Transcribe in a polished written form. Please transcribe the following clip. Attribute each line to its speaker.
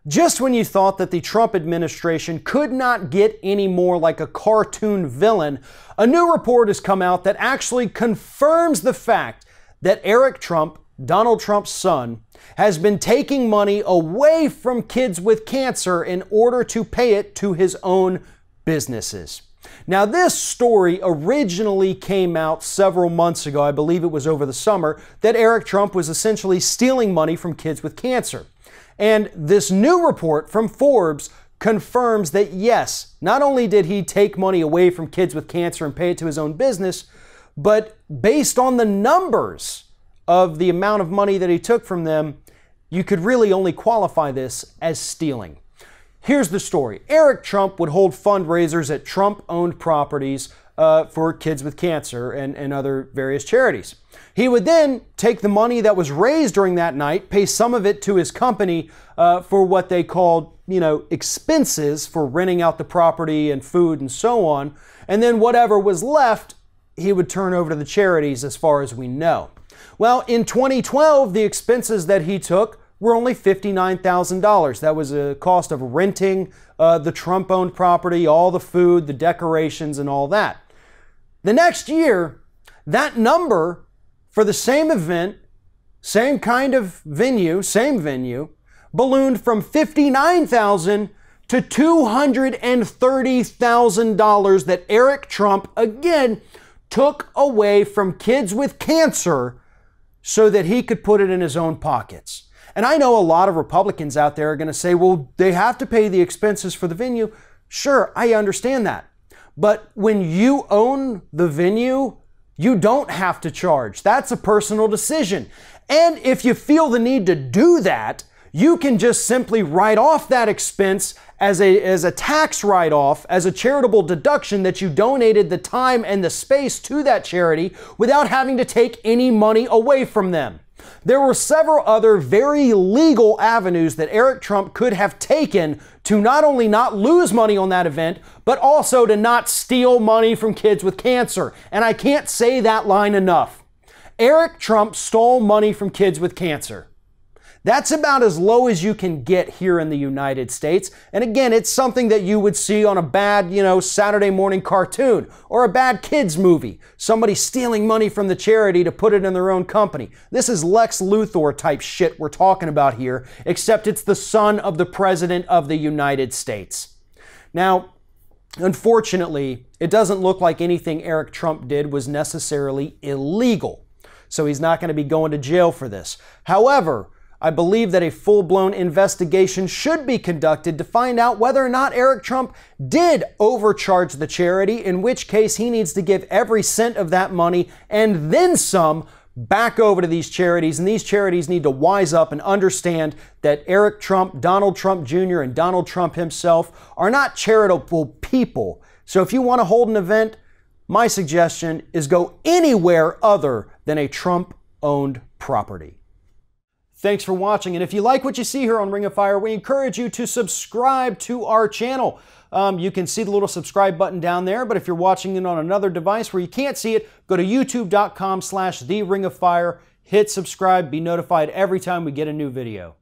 Speaker 1: Just when you thought that the Trump administration could not get any more like a cartoon villain, a new report has come out that actually confirms the fact that Eric Trump, Donald Trump's son, has been taking money away from kids with cancer in order to pay it to his own businesses. Now, this story originally came out several months ago, I believe it was over the summer, that Eric Trump was essentially stealing money from kids with cancer. And this new report from Forbes confirms that yes, not only did he take money away from kids with cancer and pay it to his own business, but based on the numbers of the amount of money that he took from them, you could really only qualify this as stealing. Here's the story. Eric Trump would hold fundraisers at Trump-owned properties for kids with cancer and other various charities. He would then take the money that was raised during that night, pay some of it to his company for what they called, expenses for renting out the property and food and so on. And then whatever was left, he would turn over to the charities as far as we know. Well, in 2012, the expenses that he took were only $59,000. That was a cost of renting the Trump-owned property, all the food, the decorations, and all that. The next year, that number for the same event, same kind of venue, same venue, ballooned from $59,000 to $230,000 that Eric Trump, again, took away from kids with cancer so that he could put it in his own pockets. And I know a lot of Republicans out there are going to say, well, they have to pay the expenses for the venue. Sure, I understand that. But when you own the venue, you don't have to charge. That's a personal decision. And if you feel the need to do that, you can just simply write off that expense as a tax write-off, as a charitable deduction that you donated the time and the space to that charity without having to take any money away from them. There were several other very legal avenues that Eric Trump could have taken to not only not lose money on that event, but also to not steal money from kids with cancer. And I can't say that line enough. Eric Trump stole money from kids with cancer. That's about as low as you can get here in the United States. And again, it's something that you would see on a bad, Saturday morning cartoon or a bad kids movie. Somebody stealing money from the charity to put it in their own company. This is Lex Luthor type shit we're talking about here, except it's the son of the President of the United States. Now, unfortunately, it doesn't look like anything Eric Trump did was necessarily illegal. So he's not going to be going to jail for this. However, I believe that a full-blown investigation should be conducted to find out whether or not Eric Trump did overcharge the charity, in which case he needs to give every cent of that money and then some back over to these charities. And these charities need to wise up and understand that Eric Trump, Donald Trump Jr., and Donald Trump himself are not charitable people. So if you want to hold an event, my suggestion is go anywhere other than a Trump-owned property. Thanks for watching, and if you like what you see here on Ring of Fire, we encourage you to subscribe to our channel. You can see the little subscribe button down there, but if you're watching it on another device where you can't see it, go to youtube.com/TheRingOfFire, hit subscribe, be notified every time we get a new video.